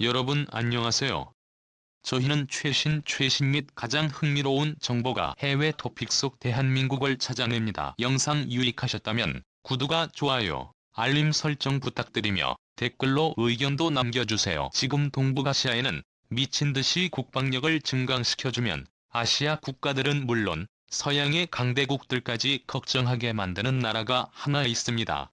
여러분 안녕하세요. 저희는 최신 및 가장 흥미로운 정보가 해외 토픽 속 대한민국을 찾아냅니다. 영상 유익하셨다면 구독과 좋아요, 알림 설정 부탁드리며 댓글로 의견도 남겨주세요. 지금 동북아시아에는 미친 듯이 국방력을 증강시켜주면 아시아 국가들은 물론 서양의 강대국들까지 걱정하게 만드는 나라가 하나 있습니다.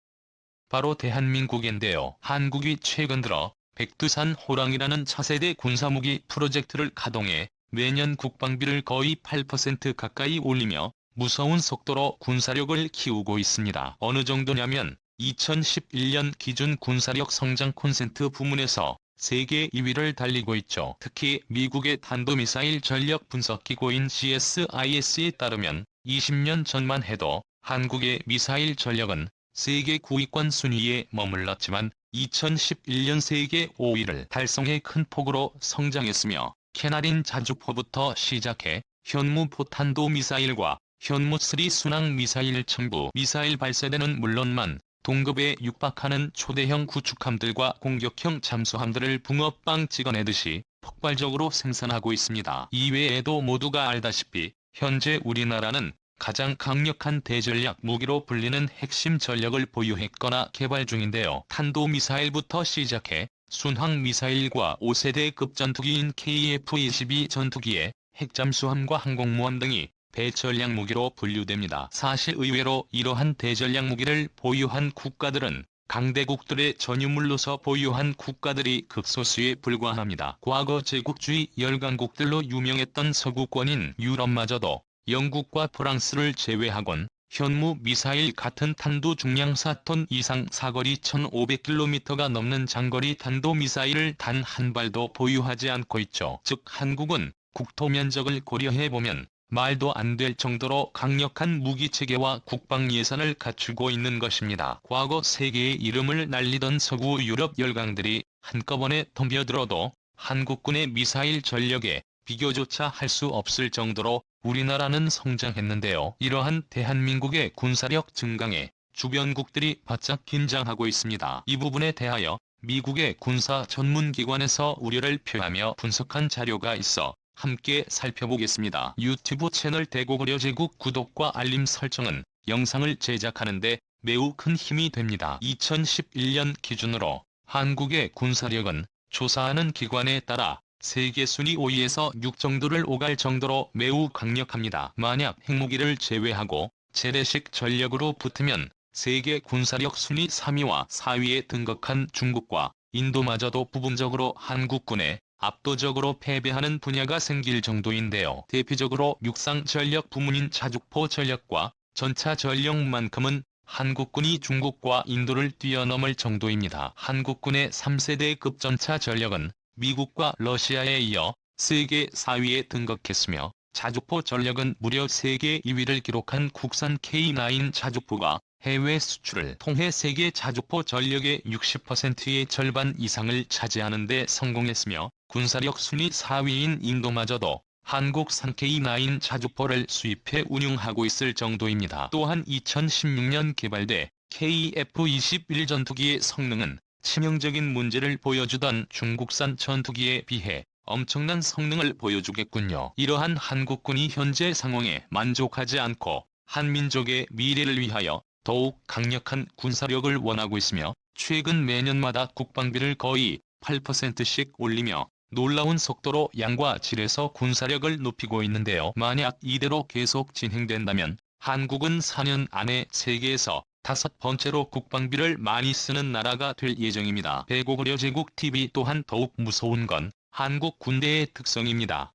바로 대한민국인데요. 한국이 최근 들어 백두산 호랑이라는 차세대 군사무기 프로젝트를 가동해 매년 국방비를 거의 8% 가까이 올리며 무서운 속도로 군사력을 키우고 있습니다. 어느 정도냐면 2011년 기준 군사력 성장 콘센트 부문에서 세계 2위를 달리고 있죠. 특히 미국의 탄도미사일 전력 분석기구인 GSIS에 따르면 20년 전만 해도 한국의 미사일 전력은 세계 9위권 순위에 머물렀지만 2011년 세계 5위를 달성해 큰 폭으로 성장했으며 캐나린 자주포부터 시작해 현무 포탄도미사일과 현무3 순항미사일 첨부 미사일 발사대는 물론만 동급에 육박하는 초대형 구축함들과 공격형 잠수함들을 붕어빵 찍어내듯이 폭발적으로 생산하고 있습니다. 이외에도 모두가 알다시피 현재 우리나라는 가장 강력한 대전략 무기로 불리는 핵심 전력을 보유했거나 개발 중인데요. 탄도미사일부터 시작해 순항미사일과 5세대급 전투기인 KF-22 전투기에 핵잠수함과 항공모함 등이 대전략 무기로 분류됩니다. 사실 의외로 이러한 대전략 무기를 보유한 국가들은 강대국들의 전유물로서 보유한 국가들이 극소수에 불과합니다. 과거 제국주의 열강국들로 유명했던 서구권인 유럽마저도 영국과 프랑스를 제외하곤 현무 미사일 같은 탄도 중량 4톤 이상 사거리 1500km가 넘는 장거리 탄도미사일을 단 한 발도 보유하지 않고 있죠. 즉 한국은 국토 면적을 고려해보면 말도 안 될 정도로 강력한 무기체계와 국방 예산을 갖추고 있는 것입니다. 과거 세계의 이름을 날리던 서구 유럽 열강들이 한꺼번에 덤벼들어도 한국군의 미사일 전력에 비교조차 할 수 없을 정도로 우리나라는 성장했는데요. 이러한 대한민국의 군사력 증강에 주변국들이 바짝 긴장하고 있습니다. 이 부분에 대하여 미국의 군사 전문기관에서 우려를 표하며 분석한 자료가 있어 함께 살펴보겠습니다. 유튜브 채널 대고구려 제국 구독과 알림 설정은 영상을 제작하는데 매우 큰 힘이 됩니다. 2011년 기준으로 한국의 군사력은 조사하는 기관에 따라 세계 순위 5위에서 6 정도를 오갈 정도로 매우 강력합니다. 만약 핵무기를 제외하고 재래식 전력으로 붙으면 세계 군사력 순위 3위와 4위에 등극한 중국과 인도마저도 부분적으로 한국군에 압도적으로 패배하는 분야가 생길 정도인데요. 대표적으로 육상 전력 부문인 자주포 전력과 전차 전력만큼은 한국군이 중국과 인도를 뛰어넘을 정도입니다. 한국군의 3세대급 전차 전력은 미국과 러시아에 이어 세계 4위에 등극했으며 자주포 전력은 무려 세계 2위를 기록한 국산 K9 자주포가 해외 수출을 통해 세계 자주포 전력의 60%의 절반 이상을 차지하는 데 성공했으며 군사력 순위 4위인 인도마저도 한국산 K9 자주포를 수입해 운용하고 있을 정도입니다. 또한 2016년 개발돼 KF-21 전투기의 성능은 치명적인 문제를 보여주던 중국산 전투기에 비해 엄청난 성능을 보여주겠군요. 이러한 한국군이 현재 상황에 만족하지 않고 한민족의 미래를 위하여 더욱 강력한 군사력을 원하고 있으며 최근 매년마다 국방비를 거의 8%씩 올리며 놀라운 속도로 양과 질에서 군사력을 높이고 있는데요. 만약 이대로 계속 진행된다면 한국은 4년 안에 세계에서 5번째로 국방비를 많이 쓰는 나라가 될 예정입니다. 대고구려 제국TV 또한 더욱 무서운 건 한국 군대의 특성입니다.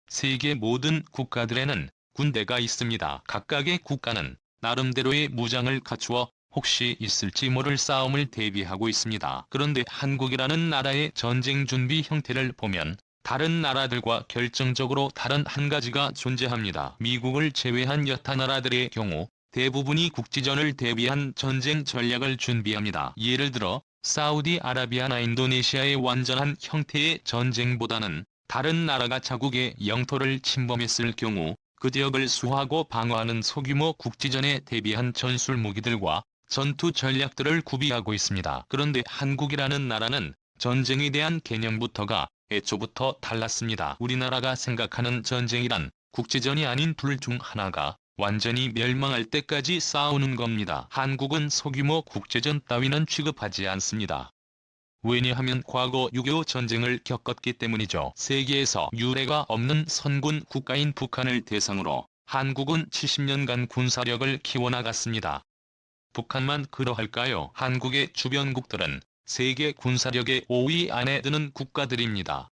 세계 모든 국가들에는 군대가 있습니다. 각각의 국가는 나름대로의 무장을 갖추어 혹시 있을지 모를 싸움을 대비하고 있습니다. 그런데 한국이라는 나라의 전쟁 준비 형태를 보면 다른 나라들과 결정적으로 다른 한 가지가 존재합니다. 미국을 제외한 여타 나라들의 경우 대부분이 국지전을 대비한 전쟁 전략을 준비합니다. 예를 들어 사우디아라비아나 인도네시아의 완전한 형태의 전쟁보다는 다른 나라가 자국의 영토를 침범했을 경우 그 지역을 수호하고 방어하는 소규모 국지전에 대비한 전술 무기들과 전투 전략들을 구비하고 있습니다. 그런데 한국이라는 나라는 전쟁에 대한 개념부터가 애초부터 달랐습니다. 우리나라가 생각하는 전쟁이란 국제전이 아닌 둘 중 하나가 완전히 멸망할 때까지 싸우는 겁니다. 한국은 소규모 국제전 따위는 취급하지 않습니다. 왜냐하면 과거 6.25 전쟁을 겪었기 때문이죠. 세계에서 유례가 없는 선군 국가인 북한을 대상으로 한국은 70년간 군사력을 키워나갔습니다. 북한만 그러할까요? 한국의 주변국들은 세계 군사력의 5위 안에 드는 국가들입니다.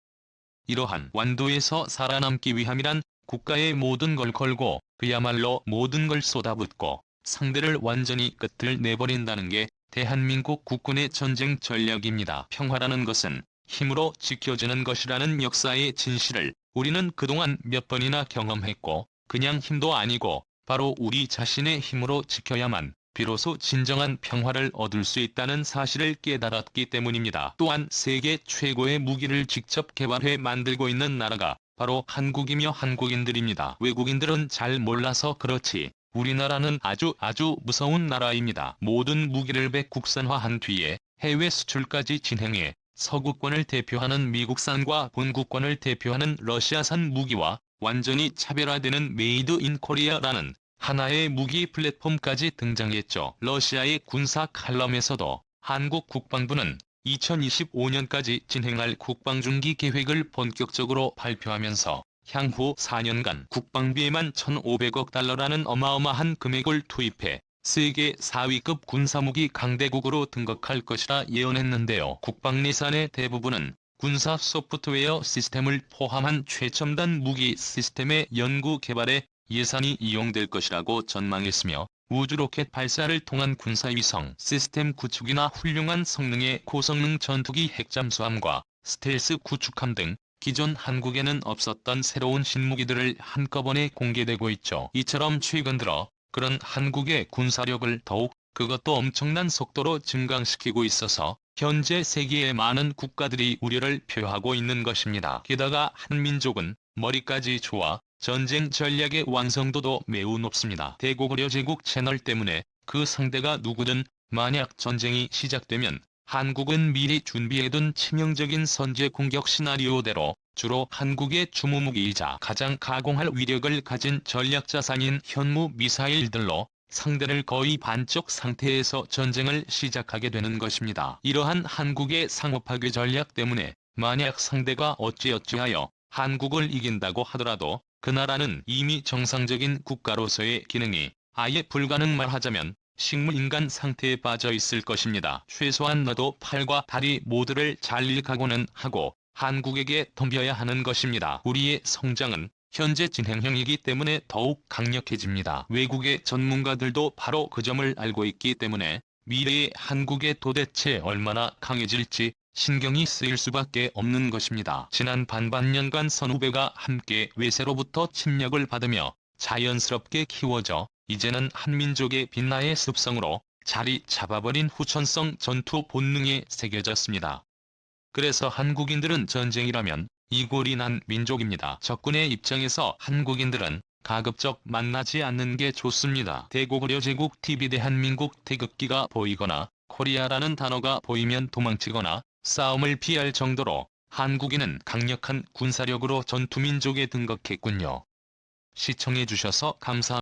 이러한 완도에서 살아남기 위함이란 국가의 모든 걸 걸고 그야말로 모든 걸 쏟아붓고 상대를 완전히 끝을 내버린다는 게 대한민국 국군의 전쟁 전략입니다. 평화라는 것은 힘으로 지켜지는 것이라는 역사의 진실을 우리는 그동안 몇 번이나 경험했고 그냥 힘도 아니고 바로 우리 자신의 힘으로 지켜야만 비로소 진정한 평화를 얻을 수 있다는 사실을 깨달았기 때문입니다. 또한 세계 최고의 무기를 직접 개발해 만들고 있는 나라가 바로 한국이며 한국인들입니다. 외국인들은 잘 몰라서 그렇지 우리나라는 아주 무서운 나라입니다. 모든 무기를 백국산화한 뒤에 해외 수출까지 진행해 서구권을 대표하는 미국산과 본국권을 대표하는 러시아산 무기와 완전히 차별화되는 메이드 인 코리아라는 하나의 무기 플랫폼까지 등장했죠. 러시아의 군사 칼럼에서도 한국 국방부는 2025년까지 진행할 국방중기 계획을 본격적으로 발표하면서 향후 4년간 국방비에만 1,500억 달러라는 어마어마한 금액을 투입해 세계 4위급 군사무기 강대국으로 등극할 것이라 예언했는데요. 국방 예산의 대부분은 군사 소프트웨어 시스템을 포함한 최첨단 무기 시스템의 연구 개발에 예산이 이용될 것이라고 전망했으며 우주 로켓 발사를 통한 군사위성 시스템 구축이나 훌륭한 성능의 고성능 전투기 핵잠수함과 스텔스 구축함 등 기존 한국에는 없었던 새로운 신무기들을 한꺼번에 공개되고 있죠. 이처럼 최근 들어 그런 한국의 군사력을 더욱 그것도 엄청난 속도로 증강시키고 있어서 현재 세계의 많은 국가들이 우려를 표하고 있는 것입니다. 게다가 한민족은 머리까지 좋아 전쟁 전략의 완성도도 매우 높습니다. 대고구려 제국 채널 때문에 그 상대가 누구든 만약 전쟁이 시작되면 한국은 미리 준비해둔 치명적인 선제 공격 시나리오대로 주로 한국의 주무무기이자 가장 가공할 위력을 가진 전략자산인 현무 미사일들로 상대를 거의 반쪽 상태에서 전쟁을 시작하게 되는 것입니다. 이러한 한국의 상호파괴 전략 때문에 만약 상대가 어찌어찌하여 한국을 이긴다고 하더라도 그 나라는 이미 정상적인 국가로서의 기능이 아예 불가능 말하자면 식물인간 상태에 빠져 있을 것입니다. 최소한 너도 팔과 다리 모두를 잘릴 각오는 하고 한국에게 덤벼야 하는 것입니다. 우리의 성장은 현재 진행형이기 때문에 더욱 강력해집니다. 외국의 전문가들도 바로 그 점을 알고 있기 때문에 미래의 한국에 도대체 얼마나 강해질지 신경이 쓰일 수밖에 없는 것입니다. 지난 반반년간 선후배가 함께 외세로부터 침략을 받으며 자연스럽게 키워져 이제는 한민족의 빛나의 습성으로 자리 잡아버린 후천성 전투 본능에 새겨졌습니다. 그래서 한국인들은 전쟁이라면 이골이 난 민족입니다. 적군의 입장에서 한국인들은 가급적 만나지 않는 게 좋습니다. 대고구려 제국 TV 대한민국 태극기가 보이거나 코리아라는 단어가 보이면 도망치거나 싸움을 피할 정도로 한국인은 강력한 군사력으로 전투민족에 등극했군요. 시청해주셔서 감사합니다.